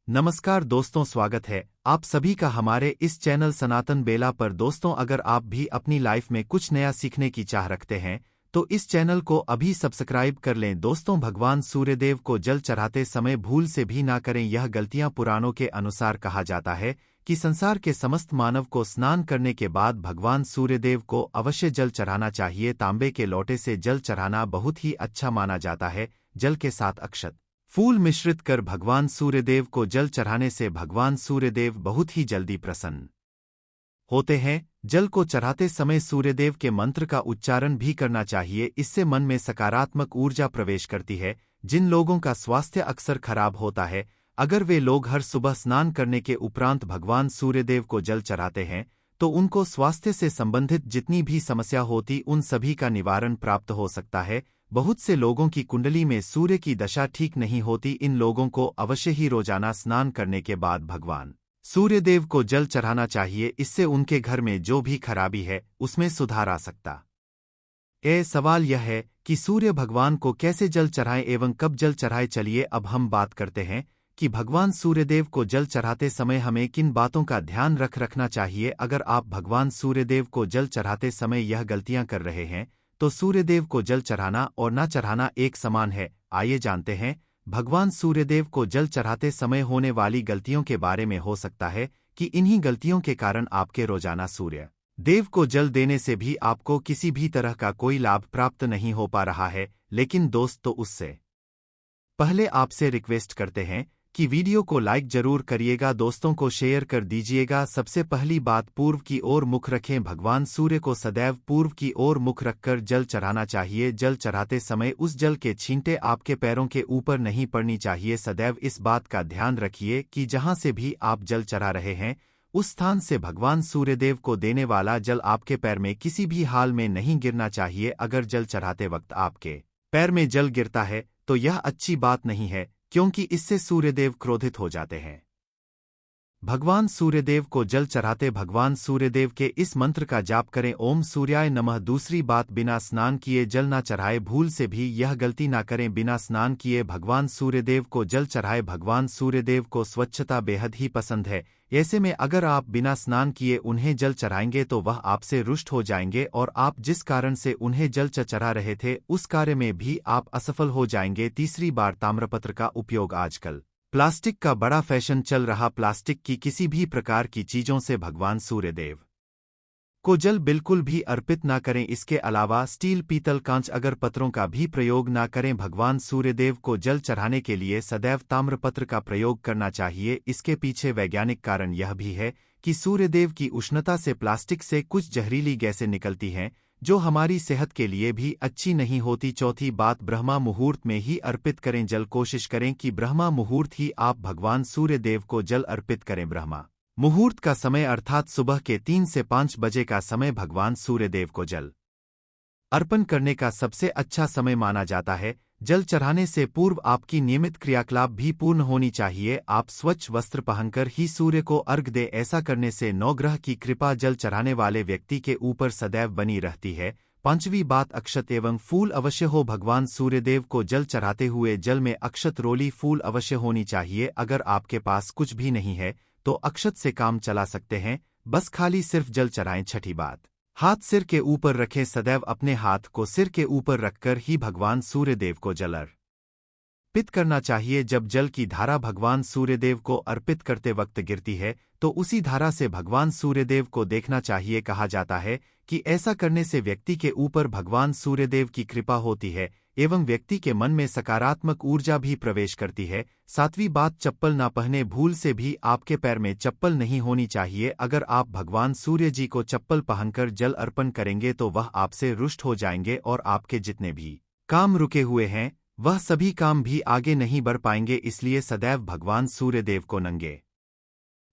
नमस्कार दोस्तों, स्वागत है आप सभी का हमारे इस चैनल सनातन बेला पर। दोस्तों, अगर आप भी अपनी लाइफ में कुछ नया सीखने की चाह रखते हैं तो इस चैनल को अभी सब्सक्राइब कर लें। दोस्तों, भगवान सूर्यदेव को जल चढ़ाते समय भूल से भी ना करें यह गलतियां। पुराणों के अनुसार कहा जाता है कि संसार के समस्त मानव को स्नान करने के बाद भगवान सूर्यदेव को अवश्य जल चढ़ाना चाहिए। तांबे के लोटे से जल चढ़ाना बहुत ही अच्छा माना जाता है। जल के साथ अक्षत फूल मिश्रित कर भगवान सूर्यदेव को जल चढ़ाने से भगवान सूर्यदेव बहुत ही जल्दी प्रसन्न होते हैं। जल को चढ़ाते समय सूर्यदेव के मंत्र का उच्चारण भी करना चाहिए, इससे मन में सकारात्मक ऊर्जा प्रवेश करती है। जिन लोगों का स्वास्थ्य अक्सर खराब होता है, अगर वे लोग हर सुबह स्नान करने के उपरांत भगवान सूर्यदेव को जल चढ़ाते हैं तो उनको स्वास्थ्य से संबंधित जितनी भी समस्या होती उन सभी का निवारण प्राप्त हो सकता है। बहुत से लोगों की कुंडली में सूर्य की दशा ठीक नहीं होती, इन लोगों को अवश्य ही रोजाना स्नान करने के बाद भगवान सूर्यदेव को जल चढ़ाना चाहिए। इससे उनके घर में जो भी खराबी है उसमें सुधार आ सकता है। सवाल यह है कि सूर्य भगवान को कैसे जल चढ़ाएं एवं कब जल चढ़ाएं। चलिए अब हम बात करते हैं कि भगवान सूर्यदेव को जल चढ़ाते समय हमें किन बातों का ध्यान रखना चाहिए। अगर आप भगवान सूर्यदेव को जल चढ़ाते समय यह गलतियां कर रहे हैं तो सूर्यदेव को जल चढ़ाना और ना चढ़ाना एक समान है। आइए जानते हैं भगवान सूर्यदेव को जल चढ़ाते समय होने वाली गलतियों के बारे में। हो सकता है कि इन्हीं गलतियों के कारण आपके रोजाना सूर्य देव को जल देने से भी आपको किसी भी तरह का कोई लाभ प्राप्त नहीं हो पा रहा है। लेकिन दोस्त, तो उससे पहले आपसे रिक्वेस्ट करते हैं कि वीडियो को लाइक जरूर करिएगा, दोस्तों को शेयर कर दीजिएगा। सबसे पहली बात, पूर्व की ओर मुख रखें। भगवान सूर्य को सदैव पूर्व की ओर मुख रखकर जल चढ़ाना चाहिए। जल चढ़ाते समय उस जल के छींटे आपके पैरों के ऊपर नहीं पड़नी चाहिए। सदैव इस बात का ध्यान रखिए कि जहां से भी आप जल चढ़ा रहे हैं उस स्थान से भगवान सूर्यदेव को देने वाला जल आपके पैर में किसी भी हाल में नहीं गिरना चाहिए। अगर जल चढ़ाते वक्त आपके पैर में जल गिरता है तो यह अच्छी बात नहीं है, क्योंकि इससे सूर्यदेव क्रोधित हो जाते हैं। भगवान सूर्यदेव को जल चढ़ाते भगवान सूर्यदेव के इस मंत्र का जाप करें, ओम सूर्याय नमः। दूसरी बात, बिना स्नान किए जल ना चढ़ाए। भूल से भी यह गलती ना करें, बिना स्नान किए भगवान सूर्यदेव को जल चढ़ाए। भगवान सूर्यदेव को स्वच्छता बेहद ही पसंद है। ऐसे में अगर आप बिना स्नान किए उन्हें जल चढ़ाएंगे तो वह आपसे रुष्ट हो जाएंगे और आप जिस कारण से उन्हें जल चढ़ा रहे थे उस कार्य में भी आप असफल हो जाएंगे। तीसरी बार, ताम्रपत्र का उपयोग। आजकल प्लास्टिक का बड़ा फैशन चल रहा, प्लास्टिक की किसी भी प्रकार की चीजों से भगवान सूर्यदेव को जल बिल्कुल भी अर्पित ना करें। इसके अलावा स्टील, पीतल, कांच, अगर पत्रों का भी प्रयोग ना करें। भगवान सूर्यदेव को जल चढ़ाने के लिए सदैव ताम्रपत्र का प्रयोग करना चाहिए। इसके पीछे वैज्ञानिक कारण यह भी है कि सूर्यदेव की उष्णता से प्लास्टिक से कुछ जहरीली गैसें निकलती हैं जो हमारी सेहत के लिए भी अच्छी नहीं होती। चौथी बात, ब्रह्मा मुहूर्त में ही अर्पित करें जल। कोशिश करें कि ब्रह्मा मुहूर्त ही आप भगवान सूर्यदेव को जल अर्पित करें। ब्रह्मा मुहूर्त का समय अर्थात सुबह के 3 से 5 बजे का समय भगवान सूर्यदेव को जल अर्पण करने का सबसे अच्छा समय माना जाता है। जल चढ़ाने से पूर्व आपकी नियमित क्रियाकलाप भी पूर्ण होनी चाहिए। आप स्वच्छ वस्त्र पहनकर ही सूर्य को अर्घ्य दें। ऐसा करने से नवग्रह की कृपा जल चढ़ाने वाले व्यक्ति के ऊपर सदैव बनी रहती है। पांचवी बात, अक्षत एवं फूल अवश्य हो। भगवान सूर्यदेव को जल चढ़ाते हुए जल में अक्षत, रोली, फूल अवश्य होनी चाहिए। अगर आपके पास कुछ भी नहीं है तो अक्षत से काम चला सकते हैं, बस खाली सिर्फ जल चढ़ाएं। छठी बात, हाथ सिर के ऊपर रखें। सदैव अपने हाथ को सिर के ऊपर रखकर ही भगवान सूर्यदेव को जल अर्पित करना चाहिए। जब जल की धारा भगवान सूर्यदेव को अर्पित करते वक्त गिरती है तो उसी धारा से भगवान सूर्यदेव को देखना चाहिए। कहा जाता है कि ऐसा करने से व्यक्ति के ऊपर भगवान सूर्यदेव की कृपा होती है एवं व्यक्ति के मन में सकारात्मक ऊर्जा भी प्रवेश करती है। सातवीं बात, चप्पल ना पहने। भूल से भी आपके पैर में चप्पल नहीं होनी चाहिए। अगर आप भगवान सूर्य जी को चप्पल पहनकर जल अर्पण करेंगे तो वह आपसे रुष्ट हो जाएंगे और आपके जितने भी काम रुके हुए हैं वह सभी काम भी आगे नहीं बढ़ पाएंगे। इसलिए सदैव भगवान सूर्यदेव को नंगे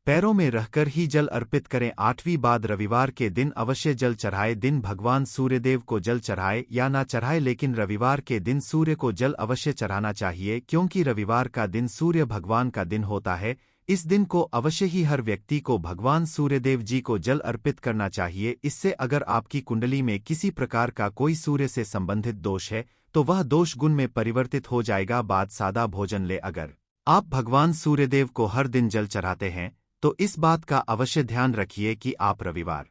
पैरों में रहकर ही जल अर्पित करें। आठवीं बात, रविवार के दिन अवश्य जल चढ़ाए। दिन भगवान सूर्यदेव को जल चढ़ाए या ना चढ़ाए, लेकिन रविवार के दिन सूर्य को जल अवश्य चढ़ाना चाहिए, क्योंकि रविवार का दिन सूर्य भगवान का दिन होता है। इस दिन को अवश्य ही हर व्यक्ति को भगवान सूर्यदेव जी को जल अर्पित करना चाहिए। इससे अगर आपकी कुंडली में किसी प्रकार का कोई सूर्य से संबंधित दोष है तो वह दोष गुण में परिवर्तित हो जाएगा। बात, सादा भोजन ले। अगर आप भगवान सूर्यदेव को हर दिन जल चढ़ाते हैं, तो इस बात का अवश्य ध्यान रखिए कि आप रविवार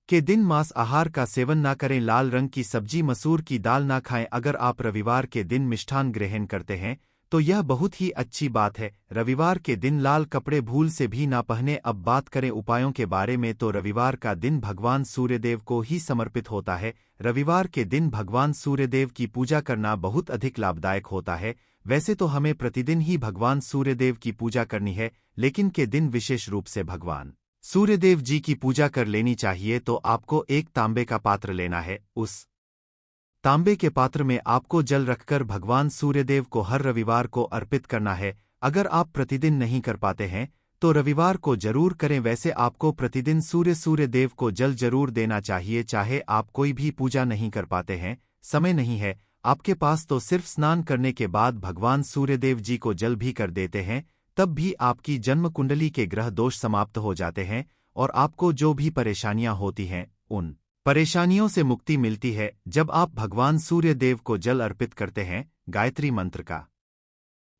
के दिन मांस आहार का सेवन ना करें, लाल रंग की सब्जी मसूर की दाल ना खाएं। अगर आप रविवार के दिन मिष्ठान ग्रहण करते हैं तो यह बहुत ही अच्छी बात है। रविवार के दिन लाल कपड़े भूल से भी ना पहने। अब बात करें उपायों के बारे में, तो रविवार का दिन भगवान सूर्यदेव को ही समर्पित होता है। रविवार के दिन भगवान सूर्यदेव की पूजा करना बहुत अधिक लाभदायक होता है। वैसे तो हमें प्रतिदिन ही भगवान सूर्यदेव की पूजा करनी है, लेकिन के दिन विशेष रूप से भगवान सूर्यदेव जी की पूजा कर लेनी चाहिए। तो आपको एक तांबे का पात्र लेना है। उस तांबे के पात्र में आपको जल रखकर भगवान सूर्यदेव को हर रविवार को अर्पित करना है। अगर आप प्रतिदिन नहीं कर पाते हैं तो रविवार को जरूर करें। वैसे आपको प्रतिदिन सूर्यदेव को जल जरूर देना चाहिए। चाहे आप कोई भी पूजा नहीं कर पाते हैं, समय नहीं है आपके पास, तो सिर्फ स्नान करने के बाद भगवान सूर्यदेव जी को जल भी कर देते हैं, तब भी आपकी जन्म कुंडली के ग्रह दोष समाप्त हो जाते हैं और आपको जो भी परेशानियां होती हैं उन परेशानियों से मुक्ति मिलती है। जब आप भगवान सूर्यदेव को जल अर्पित करते हैं, गायत्री मंत्र का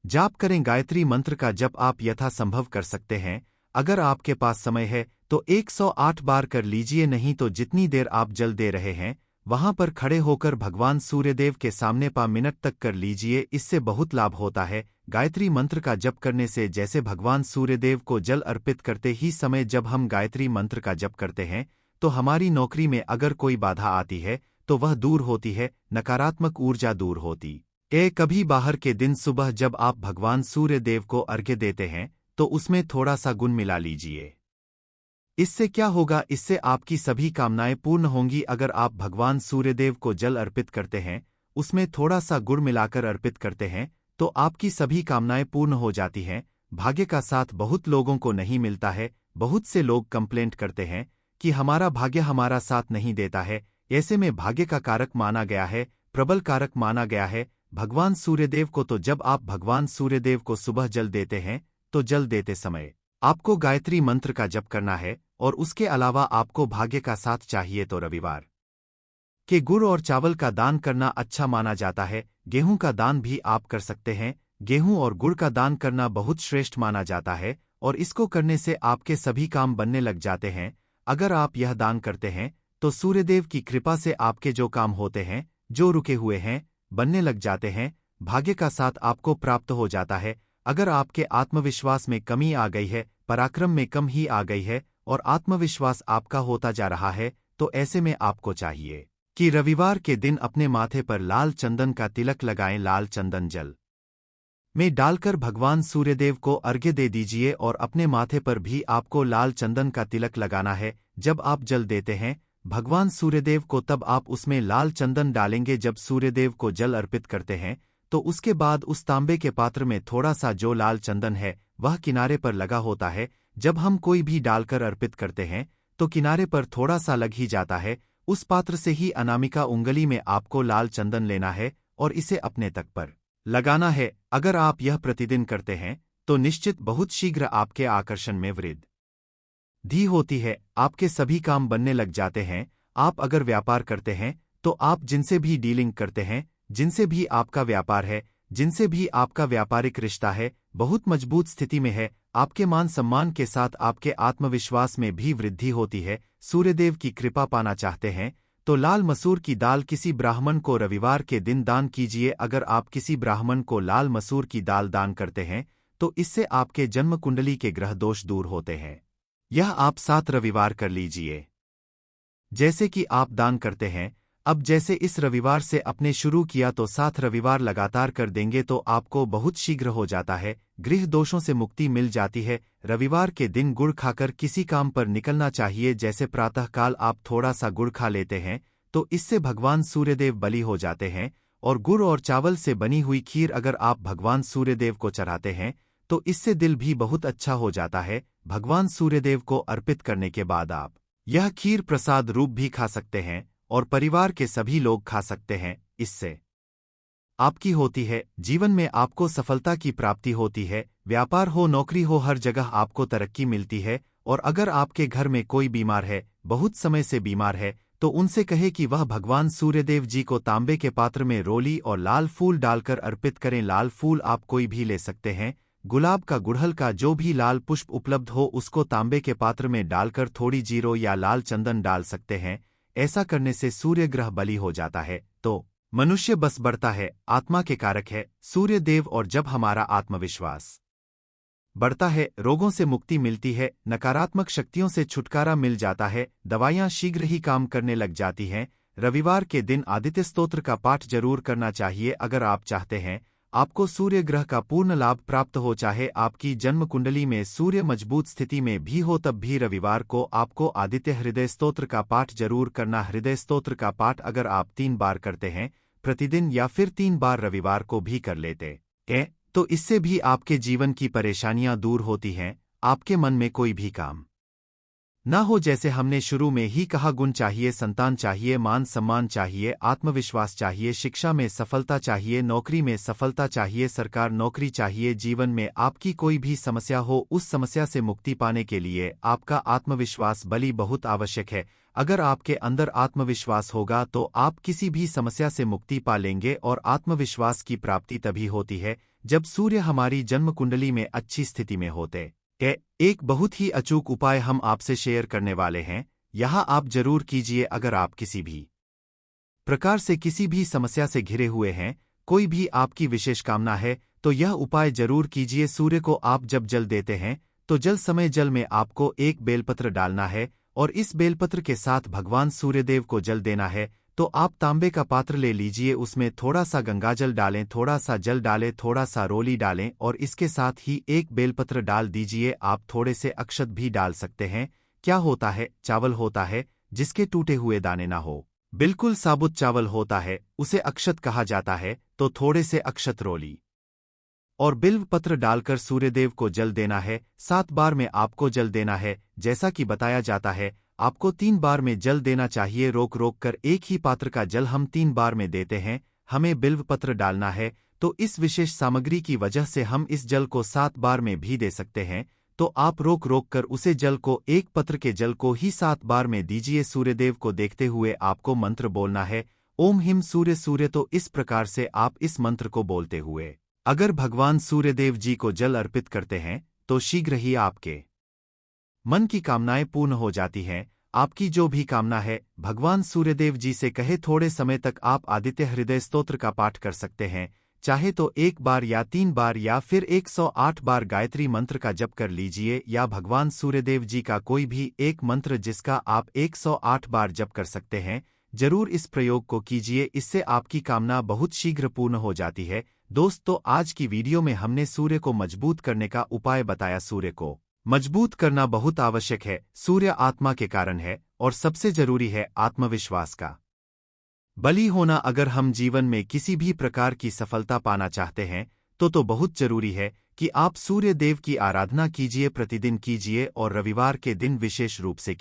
जाप करें। गायत्री मंत्र का जप आप यथासंभव कर सकते हैं। अगर आपके पास समय है तो 108 बार कर लीजिए, नहीं तो जितनी देर आप जल दे रहे हैं वहां पर खड़े होकर भगवान सूर्यदेव के सामने 5 मिनट तक कर लीजिए। इससे बहुत लाभ होता है। गायत्री मंत्र का जप करने से, जैसे भगवान सूर्यदेव को जल अर्पित करते ही समय जब हम गायत्री मंत्र का जप करते हैं तो हमारी नौकरी में अगर कोई बाधा आती है तो वह दूर होती है, नकारात्मक ऊर्जा दूर होती है। कभी बाहर के दिन सुबह जब आप भगवान सूर्यदेव को अर्घ्य देते हैं तो उसमें थोड़ा सा गुण मिला लीजिए। इससे क्या होगा, इससे आपकी सभी कामनाएं पूर्ण होंगी। अगर आप भगवान सूर्यदेव को जल अर्पित करते हैं, उसमें थोड़ा सा गुड़ मिलाकर अर्पित करते हैं, तो आपकी सभी कामनाएं पूर्ण हो जाती हैं। भाग्य का साथ बहुत लोगों को नहीं मिलता है। बहुत से लोग कंप्लेंट करते हैं कि हमारा भाग्य हमारा साथ नहीं देता है। ऐसे में भाग्य का कारक माना गया है, प्रबल कारक माना गया है भगवान सूर्यदेव को। तो जब आप भगवान सूर्यदेव को सुबह जल देते हैं तो जल देते समय आपको गायत्री मंत्र का जप करना है, और उसके अलावा आपको भाग्य का साथ चाहिए तो रविवार के गुड़ और चावल का दान करना अच्छा माना जाता है। गेहूं का दान भी आप कर सकते हैं। गेहूं और गुड़ का दान करना बहुत श्रेष्ठ माना जाता है और इसको करने से आपके सभी काम बनने लग जाते हैं। अगर आप यह दान करते हैं तो सूर्यदेव की कृपा से आपके जो काम होते हैं, जो रुके हुए हैं, बनने लग जाते हैं। भाग्य का साथ आपको प्राप्त हो जाता है। अगर आपके आत्मविश्वास में कमी आ गई है, पराक्रम में कम ही आ गई है और आत्मविश्वास आपका होता जा रहा है, तो ऐसे में आपको चाहिए कि रविवार के दिन अपने माथे पर लाल चंदन का तिलक लगाएं। लाल चंदन जल में डालकर भगवान सूर्यदेव को अर्घ्य दे दीजिए और अपने माथे पर भी आपको लाल चंदन का तिलक लगाना है। जब आप जल देते हैं भगवान सूर्यदेव को, तब आप उसमें लाल चंदन डालेंगे। जब सूर्यदेव को जल अर्पित करते हैं तो उसके बाद उस तांबे के पात्र में थोड़ा सा जो लाल चंदन है वह किनारे पर लगा होता है। जब हम कोई भी डालकर अर्पित करते हैं तो किनारे पर थोड़ा सा लग ही जाता है। उस पात्र से ही अनामिका उंगली में आपको लाल चंदन लेना है और इसे अपने तक पर लगाना है। अगर आप यह प्रतिदिन करते हैं तो निश्चित बहुत शीघ्र आपके आकर्षण में वृद्धि होती है। आपके सभी काम बनने लग जाते हैं। आप अगर व्यापार करते हैं तो आप जिनसे भी डीलिंग करते हैं, जिनसे भी आपका व्यापार है, जिनसे भी आपका व्यापारिक रिश्ता है, बहुत मजबूत स्थिति में है। आपके मान सम्मान के साथ आपके आत्मविश्वास में भी वृद्धि होती है। सूर्यदेव की कृपा पाना चाहते हैं तो लाल मसूर की दाल किसी ब्राह्मण को रविवार के दिन दान कीजिए। अगर आप किसी ब्राह्मण को लाल मसूर की दाल दान करते हैं तो इससे आपके जन्म कुंडली के ग्रह दोष दूर होते हैं। यह आप 7 रविवार कर लीजिए जैसे कि आप दान करते हैं। अब जैसे इस रविवार से अपने शुरू किया तो 7 रविवार लगातार कर देंगे तो आपको बहुत शीघ्र हो जाता है। गृह दोषों से मुक्ति मिल जाती है। रविवार के दिन गुड़ खाकर किसी काम पर निकलना चाहिए। जैसे प्रातःकाल आप थोड़ा सा गुड़ खा लेते हैं तो इससे भगवान सूर्यदेव बलि हो जाते हैं। और गुड़ और चावल से बनी हुई खीर अगर आप भगवान सूर्यदेव को चढ़ाते हैं तो इससे दिल भी बहुत अच्छा हो जाता है। भगवान सूर्यदेव को अर्पित करने के बाद आप यह खीर प्रसाद रूप भी खा सकते हैं और परिवार के सभी लोग खा सकते हैं। इससे आपकी होती है जीवन में आपको सफलता की प्राप्ति होती है। व्यापार हो, नौकरी हो, हर जगह आपको तरक्की मिलती है। और अगर आपके घर में कोई बीमार है, बहुत समय से बीमार है, तो उनसे कहे कि वह भगवान सूर्यदेव जी को तांबे के पात्र में रोली और लाल फूल डालकर अर्पित करें। लाल फूल आप कोई भी ले सकते हैं, गुलाब का, गुड़हल का, जो भी लाल पुष्प उपलब्ध हो उसको तांबे के पात्र में डालकर थोड़ी जीरो या लाल चंदन डाल सकते हैं। ऐसा करने से सूर्य ग्रह बली हो जाता है तो मनुष्य बस बढ़ता है, आत्मा के कारक है सूर्य देव, और जब हमारा आत्मविश्वास बढ़ता है, रोगों से मुक्ति मिलती है, नकारात्मक शक्तियों से छुटकारा मिल जाता है, दवाइयां शीघ्र ही काम करने लग जाती हैं। रविवार के दिन आदित्य स्तोत्र का पाठ जरूर करना चाहिए अगर आप चाहते हैं आपको सूर्य ग्रह का पूर्ण लाभ प्राप्त हो। चाहे आपकी जन्म कुंडली में सूर्य मजबूत स्थिति में भी हो तब भी रविवार को आपको आदित्य हृदय स्तोत्र का पाठ जरूर करना। हृदय स्तोत्र का पाठ अगर आप 3 बार करते हैं प्रतिदिन या फिर 3 बार रविवार को भी कर लेते हैं तो इससे भी आपके जीवन की परेशानियां दूर होती हैं, आपके मन में कोई भी काम ना हो। जैसे हमने शुरू में ही कहा, गुण चाहिए, संतान चाहिए, मान सम्मान चाहिए, आत्मविश्वास चाहिए, शिक्षा में सफलता चाहिए, नौकरी में सफलता चाहिए, सरकार नौकरी चाहिए। जीवन में आपकी कोई भी समस्या हो, उस समस्या से मुक्ति पाने के लिए आपका आत्मविश्वास बली बहुत आवश्यक है। अगर आपके अंदर आत्मविश्वास होगा तो आप किसी भी समस्या से मुक्ति पा लेंगे, और आत्मविश्वास की प्राप्ति तभी होती है जब सूर्य हमारी जन्म कुंडली में अच्छी स्थिति में होते। एक बहुत ही अचूक उपाय हम आपसे शेयर करने वाले हैं, यह आप जरूर कीजिए। अगर आप किसी भी प्रकार से किसी भी समस्या से घिरे हुए हैं, कोई भी आपकी विशेष कामना है, तो यह उपाय जरूर कीजिए। सूर्य को आप जब जल देते हैं तो जल समय जल में आपको एक बेलपत्र डालना है, और इस बेलपत्र के साथ भगवान सूर्यदेव को जल देना है। तो आप तांबे का पात्र ले लीजिए, उसमें थोड़ा सा गंगाजल डालें, थोड़ा सा जल डालें, थोड़ा सा रोली डालें, और इसके साथ ही एक बेलपत्र डाल दीजिए। आप थोड़े से अक्षत भी डाल सकते हैं। क्या होता है, चावल होता है जिसके टूटे हुए दाने ना हो, बिल्कुल साबुत चावल होता है, उसे अक्षत कहा जाता है। तो थोड़े से अक्षत, रोली और बिल्व पत्र डालकर सूर्यदेव को जल देना है। 7 बार में आपको जल देना है। जैसा कि बताया जाता है आपको 3 बार में जल देना चाहिए, रोक रोक कर। एक ही पात्र का जल हम 3 बार में देते हैं, हमें बिल्व पत्र डालना है। तो इस विशेष सामग्री की वजह से हम इस जल को 7 बार में भी दे सकते हैं। तो आप रोक रोक कर उसे जल को, एक पत्र के जल को ही 7 बार में दीजिए। सूर्यदेव को देखते हुए आपको मंत्र बोलना है, ओम हिम सूर्य सूर्य। तो इस प्रकार से आप इस मंत्र को बोलते हुए अगर भगवान सूर्यदेव जी को जल अर्पित करते हैं तो शीघ्र ही आपके मन की कामनाएं पूर्ण हो जाती हैं। आपकी जो भी कामना है भगवान सूर्यदेव जी से कहे। थोड़े समय तक आप आदित्य हृदय स्तोत्र का पाठ कर सकते हैं, चाहे तो 1 बार या 3 बार या फिर 108 बार गायत्री मंत्र का जप कर लीजिए, या भगवान सूर्यदेव जी का कोई भी एक मंत्र जिसका आप 108 बार जप कर सकते हैं। जरूर इस प्रयोग को कीजिए, इससे आपकी कामना बहुत शीघ्र पूर्ण हो जाती है। दोस्तों, आज की वीडियो में हमने सूर्य को मजबूत करने का उपाय बताया। सूर्य को मजबूत करना बहुत आवश्यक है, सूर्य आत्मा के कारण है, और सबसे जरूरी है आत्मविश्वास का बली होना। अगर हम जीवन में किसी भी प्रकार की सफलता पाना चाहते हैं तो बहुत जरूरी है कि आप सूर्य देव की आराधना कीजिए, प्रतिदिन कीजिए, और रविवार के दिन विशेष रूप से कीजिए।